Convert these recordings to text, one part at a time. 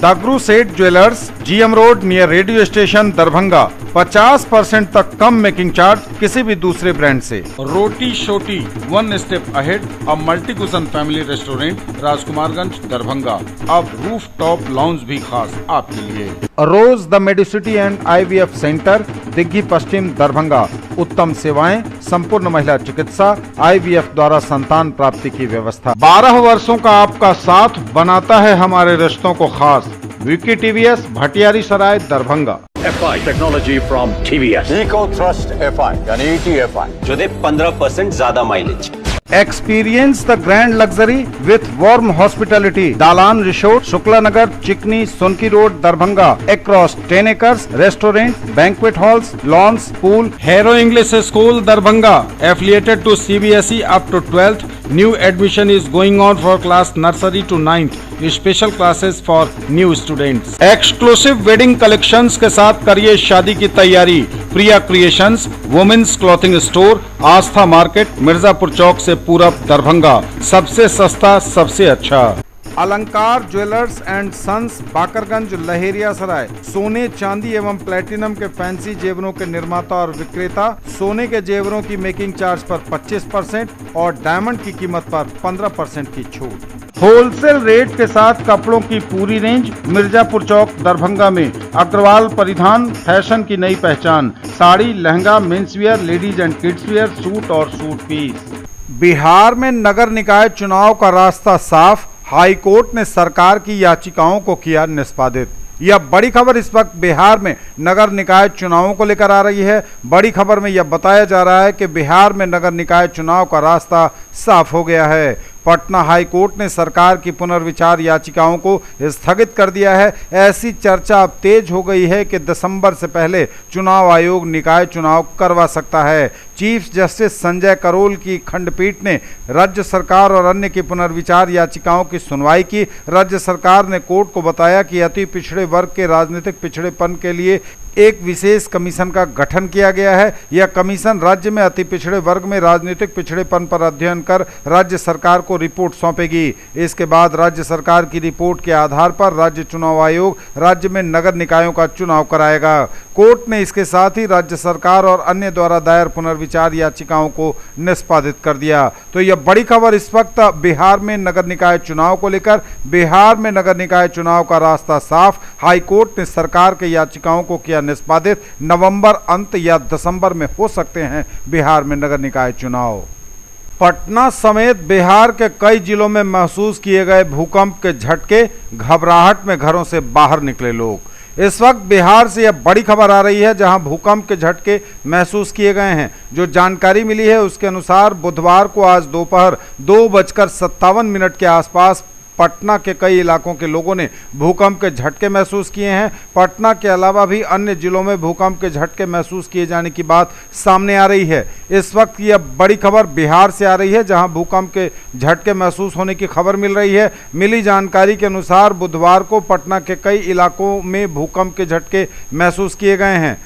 दगरू सेठ jewellers, GM road near radio station Darbhanga. 50% तक कम making charge किसी भी दूसरे ब्रांड से। Roti Shoti one step ahead, अब multi cuisine family restaurant, Rajkumarganj Darbhanga. अब रूफ टॉप लाउंज भी खास आपके लिए। Rose the Medicity and IVF centre, Digghi Paschim Darbhanga. उत्तम सेवाएं, संपूर्ण महिला चिकित्सा, IVF द्वारा संतान प्राप्ति की व्यवस्था। 12 वर्षों का आपका साथ बनाता है हमारे रिश्तों को खास। Vicky TVS, Bhatiyari Sarai Darbhanga. FI technology from TVS, eco thrust FI यानी ETFI जो दे 15% ज्यादा mileage. Experience the grand luxury with warm hospitality. Dalan Resort, Shukla Nagar, Chikni, Sonki Road, Darbhanga. Across 10 acres, restaurant, banquet halls, lawns, pool. Hero English School, Darbhanga. Affiliated to CBSE up to 12th. New admission is going on for class nursery to 9th. Special classes for new students. Exclusive wedding collections के साथ करिए शादी की तैयारी। Priya creations, women's clothing store, Aastha market, Mirzapur चौक से पूरब दरभंगा। सबसे सस्ता, सबसे अच्छा। Alankar jewellers and sons, Bakarganj, Laheriya Sarai. सोने, चांदी एवं प्लेटिनम के फैंसी जेवरों के निर्माता और विक्रेता। सोने के जेवरों की मेकिंग चार्ज पर 25% और डायमंड की कीमत पर 15% की छूट। होलसेल रेट के साथ कपड़ों की पूरी रेंज, मिर्जापुर चौक दरभंगा में। अग्रवाल परिधान, फैशन की नई पहचान। Sari, lehenga, men's wear, ladies and kids wear, suit और सूट पीस। बिहार में नगर निकाय चुनाव का रास्ता साफ, हाई कोर्ट ने सरकार की याचिकाओं को किया निष्पादित। यह बड़ी खबर इस वक्त बिहार में नगर निकाय चुनावों को लेकर आ रही है। बड़ी खबर में यह बताया जा रहा है कि बिहार में नगर निकाय चुनाव का रास्ता साफ हो गया है। पटना हाई कोर्ट ने सरकार की पुनर्विचार याचिकाओं को स्थगित कर दिया है। ऐसी चर्चा अब तेज हो गई है कि दिसंबर से पहले चुनाव आयोग निकाय चुनाव करवा सकता है। चीफ जस्टिस संजय करोल की खंडपीठ ने राज्य सरकार और अन्य की पुनर्विचार याचिकाओं की सुनवाई की। राज्य सरकार ने कोर्ट को बताया कि अति पिछड़े वर्ग के राजनीतिक पिछड़ेपन के लिए एक विशेष कमीशन का गठन किया गया है। यह कमीशन राज्य में अति पिछड़े वर्ग में राजनीतिक पिछड़ेपन पर अध्ययन कर राज्य सरकार को रिपोर्ट सौंपेगी। इसके बाद राज्य सरकार की रिपोर्ट के आधार पर राज्य चुनाव आयोग राज्य में नगर निकायों का चुनाव कराएगा। कोर्ट ने इसके साथ ही राज्य सरकार और अन्य द्वारा दायर पुनर्विचार याचिकाओं को निष्पादित कर दिया। तो यह बड़ी खबर इस वक्त बिहार में नगर निकाय चुनाव को लेकर। बिहार में नगर निकाय चुनाव का रास्ता साफ, हाई कोर्ट ने सरकार के याचिकाओं को किया निष्पादित। नवंबर अंत या दिसंबर में हो सकते हैं बिहार में नगर निकाय चुनाव। पटना समेत बिहार के कई जिलों में महसूस किए गए भूकंप के झटके, घबराहट में घरों से बाहर निकले लोग। इस वक्त बिहार से यह बड़ी खबर आ रही है जहां भूकंप के झटके महसूस किए गए हैं। जो जानकारी मिली है उसके अनुसार बुधवार को आज दोपहर 2:57 के आसपास पटना के कई इलाकों के लोगों ने भूकंप के झटके महसूस किए हैं। पटना के अलावा भी अन्य जिलों में भूकंप के झटके महसूस किए जाने की बात सामने आ रही है। इस वक्त यह बड़ी खबर बिहार से आ रही है जहां भूकंप के झटके महसूस होने की खबर मिल रही है। मिली जानकारी के अनुसार बुधवार को पटना के कई इलाकों में भूकंप के झटके महसूस किए गए हैं।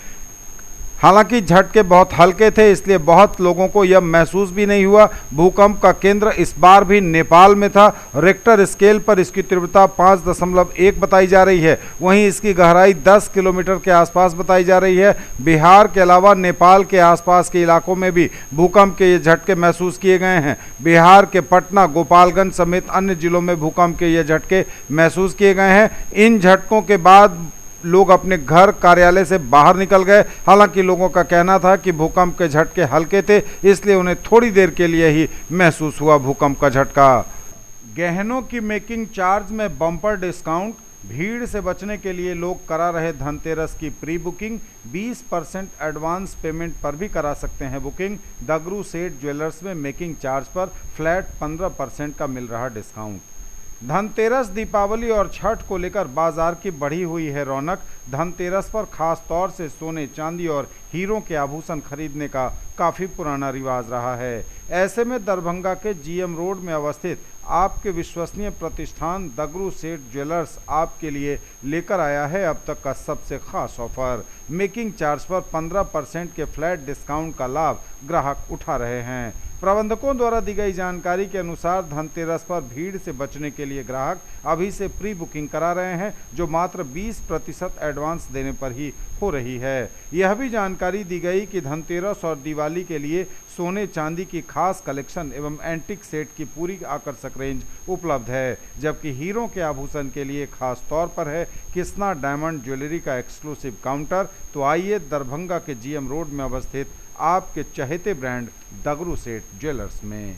हालांकि झटके बहुत हल्के थे, इसलिए बहुत लोगों को यह महसूस भी नहीं हुआ। भूकंप का केंद्र इस बार भी नेपाल में था। रिक्टर स्केल पर इसकी तीव्रता 5.1 बताई जा रही है। वहीं इसकी गहराई 10 किलोमीटर के आसपास बताई जा रही है। बिहार के अलावा नेपाल के आसपास के इलाकों में भी भूकंप के ये झटके महसूस किए गए हैं। बिहार के पटना, गोपालगंज समेत अन्य जिलों में भूकंप के ये झटके महसूस किए गए हैं। इन झटकों के बाद लोग अपने घर, कार्यालय से बाहर निकल गए। हालांकि लोगों का कहना था कि भूकंप के झटके हल्के थे, इसलिए उन्हें थोड़ी देर के लिए ही महसूस हुआ भूकंप का झटका। गहनों की मेकिंग चार्ज में बम्पर डिस्काउंट, भीड़ से बचने के लिए लोग करा रहे धनतेरस की प्री बुकिंग। 20% एडवांस पेमेंट पर भी करा सकते हैं बुकिंग। दगरू सेठ ज्वेलर्स में मेकिंग चार्ज पर फ्लैट 15% का मिल रहा डिस्काउंट। धनतेरस, दीपावली और छठ को लेकर बाजार की बढ़ी हुई है रौनक। धनतेरस पर खास तौर से सोने, चांदी और हीरों के आभूषण खरीदने का काफ़ी पुराना रिवाज रहा है। ऐसे में दरभंगा के जीएम रोड में अवस्थित आपके विश्वसनीय प्रतिष्ठान दगरू सेठ ज्वेलर्स आपके लिए लेकर आया है अब तक का सबसे खास ऑफर। मेकिंग चार्ज पर 15% के फ्लैट डिस्काउंट का लाभ ग्राहक उठा रहे हैं। प्रबंधकों द्वारा दी गई जानकारी के अनुसार धनतेरस पर भीड़ से बचने के लिए ग्राहक अभी से प्री बुकिंग करा रहे हैं, जो मात्र 20% एडवांस देने पर ही हो रही है। यह भी जानकारी दी गई कि धनतेरस और दिवाली के लिए सोने चांदी की खास कलेक्शन एवं एंटिक सेट की पूरी आकर्षक रेंज उपलब्ध है, जबकि हीरो के आभूषण के लिए खास तौर पर है कृष्णा डायमंड ज्वेलरी का एक्सक्लूसिव काउंटर। तो आइए दरभंगा के जीएम रोड में अवस्थित आपके चहेते ब्रांड दगरू सेठ ज्वेलर्स में।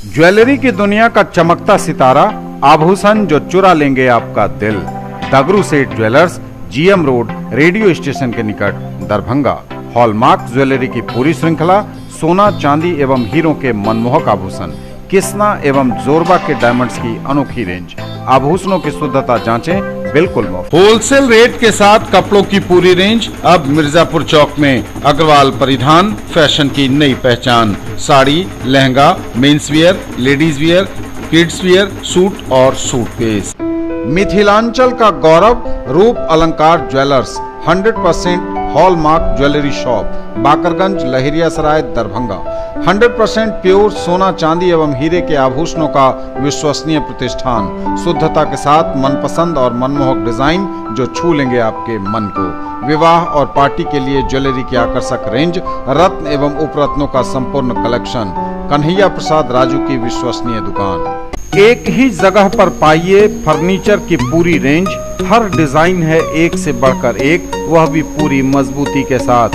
ज्वेलरी की दुनिया का चमकता सितारा, आभूषण जो चुरा लेंगे आपका दिल। दगरू सेठ jewellers, GM road, radio station के निकट, दरभंगा। हॉलमार्क ज्वेलरी की पूरी श्रृंखला, सोना चांदी एवं हीरो के मनमोहक आभूषण, कृष्णा एवं जोरबा के डायमंड्स की अनोखी रेंज। आभूषणों की शुद्धता जांचें बिल्कुल मुफ्त। होलसेल रेट के साथ कपड़ों की पूरी रेंज अब मिर्जापुर चौक में। अग्रवाल परिधान, फैशन की नई पहचान। Sari, lehenga, men's wear, ladies wear, kids wear, suit और सूट पीस। मिथिलांचल का गौरव, रूप अलंकार jewellers, 100% hallmark jewellery shop, Bakarganj, Laheriasarai, Darbhanga. 100% pure सोना चांदी एवं हीरे के आभूषणों का विश्वसनीय प्रतिष्ठान। शुद्धता के साथ मनपसंद और मनमोहक डिजाइन जो छू लेंगे आपके मन को। विवाह और पार्टी के लिए ज्वेलरी की आकर्षक रेंज, रत्न एवं उपरत्नों का संपूर्ण कलेक्शन। कन्हैया प्रसाद राजू की विश्वसनीय दुकान। एक ही जगह पर पाइए फर्नीचर की पूरी रेंज। हर डिजाइन है एक से बढ़कर एक, वह भी पूरी मजबूती के साथ।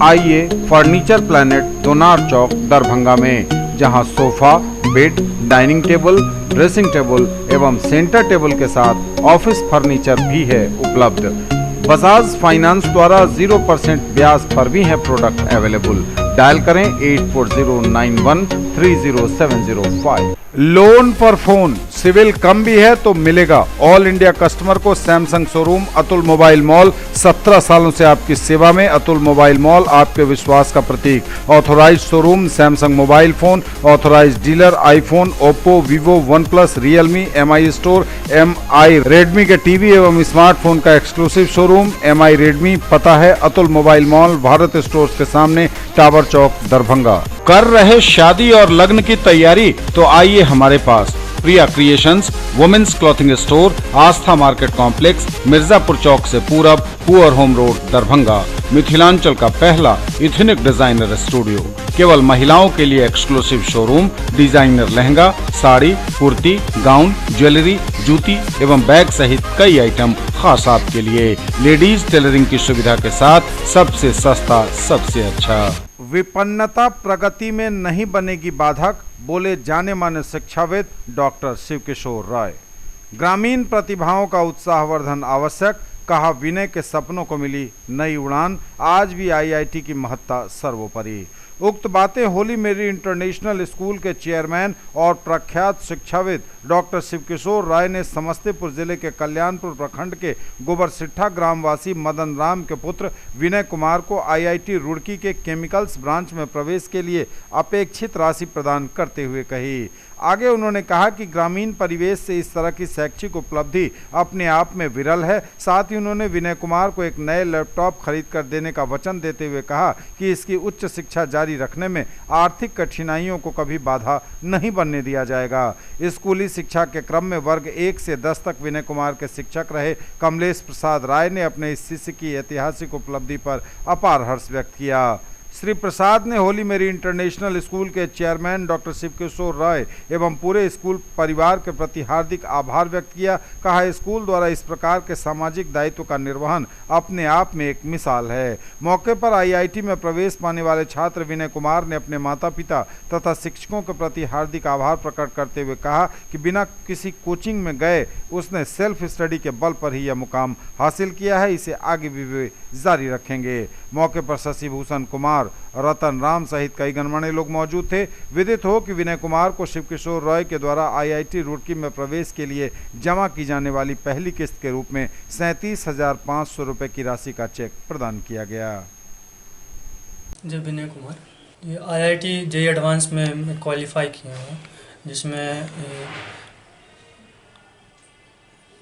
आइए फर्नीचर प्लैनेट, दोनार चौक, दरभंगा में, जहां sofa, bed, dining table, dressing table एवं सेंटर टेबल के साथ ऑफिस फर्नीचर भी है उपलब्ध। बजाज फाइनेंस द्वारा 0% ब्याज पर भी है प्रोडक्ट अवेलेबल। डायल करें 8409130705। लोन पर फोन, सिविल कम भी है तो मिलेगा। ऑल इंडिया कस्टमर को Samsung showroom, Atul mobile mall. 17 सालों से आपकी सेवा में अतुल मोबाइल मॉल, आपके विश्वास का प्रतीक। Authorise showroom, Samsung mobile phone, authorise dealer, iPhone, Oppo, Vivo, OnePlus, Realme, MI store, MI Redmi के टीवी एवं स्मार्टफोन का एक्सक्लूसिव शोरूम, एमआई रेडमी। पता है Atul mobile mall, Bharat stores के सामने, टावर चौक, दरभंगा। कर रहे शादी और लग्न की तैयारी तो आइए हमारे पास। प्रिया creations, women's clothing store, Aastha market complex, Mirzapur चौक से पूरब, poor home road, Darbhanga. Mithilanchal का पहला इथनिक डिजाइनर स्टूडियो। केवल महिलाओं के लिए exclusive showroom, designer lehenga, sari, kurti, gown, jewellery, जूती एवं बैग सहित कई आइटम खास आपके लिए। लेडीज टेलरिंग की सुविधा के साथ सबसे सस्ता, सबसे अच्छा। विपन्नता प्रगति में नहीं बनेगी बाधक, बोले जाने माने शिक्षाविद डॉक्टर शिवकिशोर राय। ग्रामीण प्रतिभाओं का उत्साहवर्धन आवश्यक, कहा विनय के सपनों को मिली नई उड़ान। आज भी आईआईटी की महत्ता सर्वोपरि। उक्त बातें होली मेरी इंटरनेशनल स्कूल के चेयरमैन और प्रख्यात शिक्षाविद डॉक्टर शिवकिशोर राय ने समस्तीपुर जिले के कल्याणपुर प्रखंड के गोबरसिट्ठा ग्रामवासी मदन राम के पुत्र विनय कुमार को आईआईटी रुड़की के केमिकल्स ब्रांच में प्रवेश के लिए अपेक्षित राशि प्रदान करते हुए कही। आगे उन्होंने कहा कि ग्रामीण परिवेश से इस तरह की शैक्षिक उपलब्धि अपने आप में विरल है। साथ ही उन्होंने विनय कुमार को एक नए लैपटॉप खरीद कर देने का वचन देते हुए कहा कि इसकी उच्च शिक्षा जारी रखने में आर्थिक कठिनाइयों को कभी बाधा नहीं बनने दिया जाएगा। स्कूली शिक्षा के क्रम में वर्ग 1 से 10 तक विनय कुमार के शिक्षक रहे कमलेश प्रसाद राय ने अपने इस शिष्य की ऐतिहासिक उपलब्धि पर अपार हर्ष व्यक्त किया। श्री प्रसाद ने होली मेरी इंटरनेशनल स्कूल के चेयरमैन डॉक्टर शिवकिशोर राय एवं पूरे स्कूल परिवार के प्रति हार्दिक आभार व्यक्त किया। कहा स्कूल द्वारा इस प्रकार के सामाजिक दायित्व का निर्वहन अपने आप में एक मिसाल है। मौके पर आईआईटी में प्रवेश पाने वाले छात्र विनय कुमार ने अपने माता पिता तथा शिक्षकों के प्रति हार्दिक आभार प्रकट करते हुए कहा कि बिना किसी कोचिंग में गए उसने सेल्फ स्टडी के बल पर ही यह मुकाम हासिल किया है। इसे आगे भी वे जारी रखेंगे। मौके पर शशि भूषण कुमार, रतन राम सहित कई गणमान्य लोग मौजूद थे। विदित हो कि विनय कुमार को शिवकिशोर राय के द्वारा आईआईटी रुड़की में प्रवेश के लिए जमा की जाने वाली पहली किस्त के रूप में 37,500 रुपये की राशि का चेक प्रदान किया गया। जय विनय कुमार, ये आईआईटी जेईई एडवांस में क्वालिफाई किया हूँ, जिसमें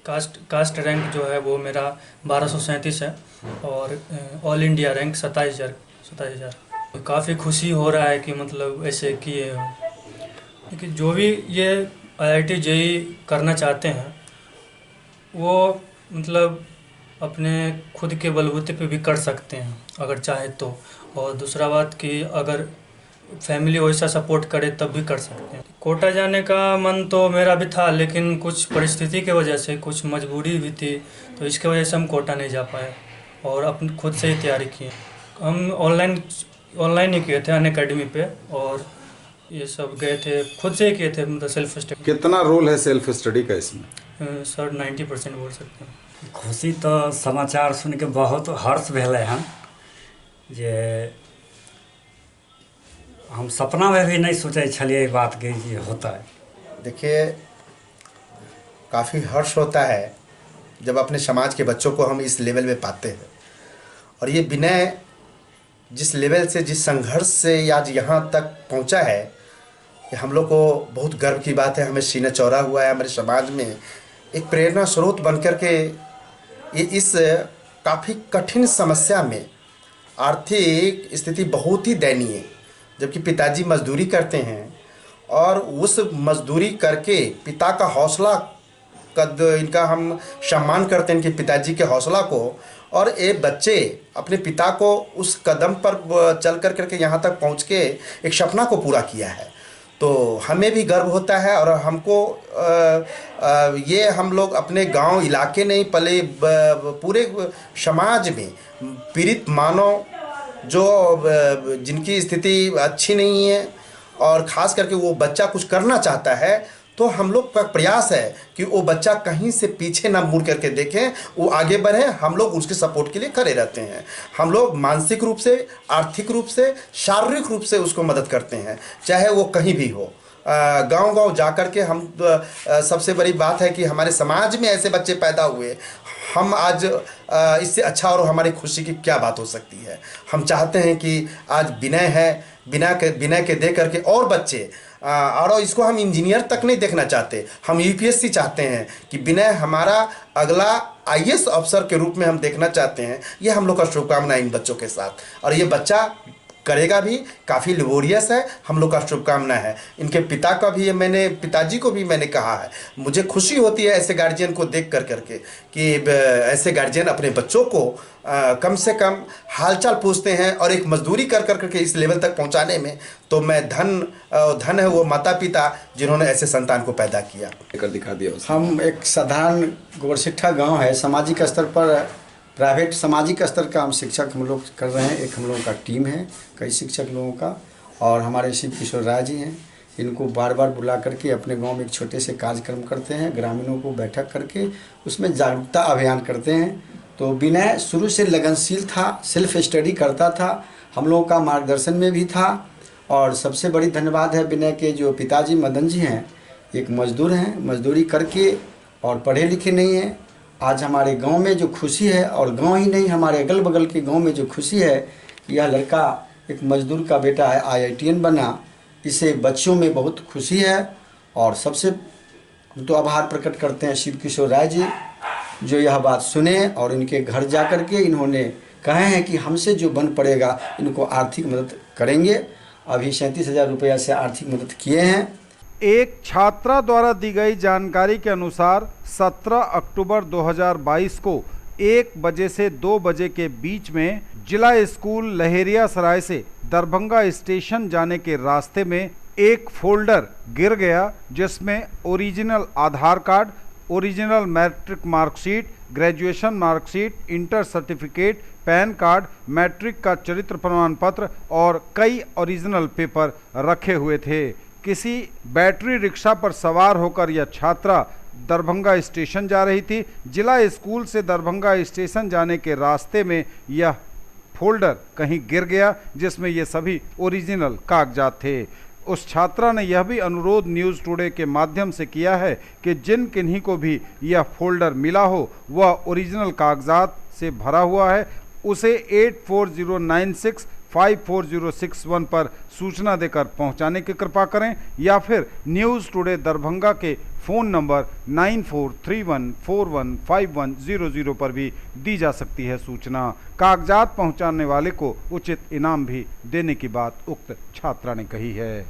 कास्ट रैंक जो है वो मेरा 1237 है और ऑल इंडिया रैंक 27,000। काफ़ी खुशी हो रहा है कि मतलब ऐसे किए हैं। लेकिन जो भी ये IIT JEE करना चाहते हैं वो मतलब अपने खुद के बलबूते पे भी कर सकते हैं अगर चाहे तो। और दूसरा बात कि अगर फैमिली वैसा सपोर्ट करे तब भी कर सकते हैं। कोटा जाने का मन तो मेरा भी था, लेकिन कुछ परिस्थिति की वजह से, कुछ मजबूरी भी थी, तो इसके वजह से हम कोटा नहीं जा पाए और अपने खुद से ही तैयारी किए। हम ऑनलाइन ही किए थे अनअकैडमी पे, और ये सब गए थे खुद से ही किए थे, मतलब सेल्फ स्टडी। कितना रोल है सेल्फ स्टडी का इसमें? सर 90% बोल सकते हैं। खुशी तो समाचार सुन के बहुत हर्ष भेलै हन, जे हम सपना में भी नहीं सोचे छलिए ई बात के ये होता है। देखिए, काफ़ी हर्ष होता है जब अपने समाज के बच्चों को हम इस लेवल में पाते हैं। और ये विनय जिस लेवल से, जिस संघर्ष से आज यहाँ तक पहुँचा है, ये हम लोग को बहुत गर्व की बात है। हमें सीना चौड़ा हुआ है, हमारे समाज में एक प्रेरणा स्रोत बनकर के ये इस काफ़ी कठिन समस्या में, आर्थिक स्थिति बहुत ही दयनीय है, जबकि पिताजी मजदूरी करते हैं और उस मजदूरी करके पिता का हौसला इनका हम सम्मान करते हैं, इनके पिताजी के हौसला को। और ये बच्चे अपने पिता को उस कदम पर चल कर करके यहाँ तक पहुँच के एक सपना को पूरा किया है, तो हमें भी गर्व होता है। और हमको ये हम लोग अपने गांव इलाके नहीं पले, पूरे समाज में पीड़ित मानव जो जिनकी स्थिति अच्छी नहीं है और ख़ास करके वो बच्चा कुछ करना चाहता है, तो हम लोग का प्रयास है कि वो बच्चा कहीं से पीछे ना मुड़ करके देखें, वो आगे बढ़े। हम लोग उसके सपोर्ट के लिए खड़े रहते हैं। हम लोग मानसिक रूप से, आर्थिक रूप से, शारीरिक रूप से उसको मदद करते हैं, चाहे वो कहीं भी हो। गांव-गांव जा कर के हम सबसे बड़ी बात है कि हमारे समाज में ऐसे बच्चे पैदा हुए। हम आज इससे अच्छा और हमारी खुशी की क्या बात हो सकती है। हम चाहते हैं कि आज विनय है, विनय के दे करके और बच्चे, और इसको हम इंजीनियर तक नहीं देखना चाहते, हम UPSC चाहते हैं कि विनय हमारा अगला IAS अफसर के रूप में हम देखना चाहते हैं। ये हम लोग का शुभकामना इन बच्चों के साथ, और ये बच्चा करेगा भी, काफ़ी लेबोरियस है, हम लोग का शुभकामना है। इनके पिता का भी, पिताजी को भी मैंने कहा है, मुझे खुशी होती है ऐसे गार्जियन को देख कर करके कि ऐसे गार्जियन अपने बच्चों को कम से कम हालचाल पूछते हैं, और एक मजदूरी कर करके इस लेवल तक पहुंचाने में तो मैं धन है वो माता पिता जिन्होंने ऐसे संतान को पैदा किया। कर दिखा दिया उसने। हम एक साधारण गोरसिट्ठा गांव है, सामाजिक स्तर पर प्राइवेट सामाजिक स्तर का हम शिक्षक हम लोग कर रहे हैं। एक हम लोगों का टीम है कई शिक्षक लोगों का, और हमारे शिव किशोर राय जी हैं, इनको बार बार बुला करके अपने गांव में एक छोटे से कार्यक्रम करते हैं, ग्रामीणों को बैठक करके उसमें जागरूकता अभियान करते हैं। तो विनय शुरू से लगनशील था, सेल्फ स्टडी करता था, हम लोगों का मार्गदर्शन में भी था। और सबसे बड़ी धन्यवाद है विनय के जो पिताजी मदन जी हैं, एक मजदूर हैं, मजदूरी करके और पढ़े लिखे नहीं हैं। आज हमारे गांव में जो खुशी है, और गांव ही नहीं हमारे अगल बगल के गांव में जो खुशी है, यह लड़का एक मजदूर का बेटा है, IITian बना, इसे बच्चों में बहुत खुशी है। और सबसे हम तो आभार प्रकट करते हैं शिव किशोर राय जी, जो यह बात सुने और इनके घर जा कर के इन्होंने कहे हैं कि हमसे जो बन पड़ेगा इनको आर्थिक मदद करेंगे। अभी 37,000 रुपया से आर्थिक मदद किए हैं। एक छात्रा द्वारा दी गई जानकारी के अनुसार 17 अक्टूबर 2022 को 1 बजे से 2 बजे के बीच में जिला स्कूल लहेरियासराय से दरभंगा स्टेशन जाने के रास्ते में एक फोल्डर गिर गया, जिसमें original Aadhaar card, original matric marksheet, graduation marksheet, inter certificate, PAN card, matric का चरित्र प्रमाण पत्र और कई ओरिजिनल पेपर रखे हुए थे। किसी बैटरी रिक्शा पर सवार होकर यह छात्रा दरभंगा स्टेशन जा रही थी। जिला स्कूल से दरभंगा स्टेशन जाने के रास्ते में यह फोल्डर कहीं गिर गया, जिसमें ये सभी ओरिजिनल कागजात थे। उस छात्रा ने यह भी अनुरोध न्यूज़ टुडे के माध्यम से किया है कि जिन किन्हीं को भी यह फोल्डर मिला हो वह ओरिजिनल कागजात से भरा हुआ है, उसे 84096 54061 पर सूचना देकर पहुंचाने की कृपा करें या फिर न्यूज़ टुडे दरभंगा के फ़ोन नंबर 9431415100 पर भी दी जा सकती है सूचना। कागजात पहुंचाने वाले को उचित इनाम भी देने की बात उक्त छात्रा ने कही है।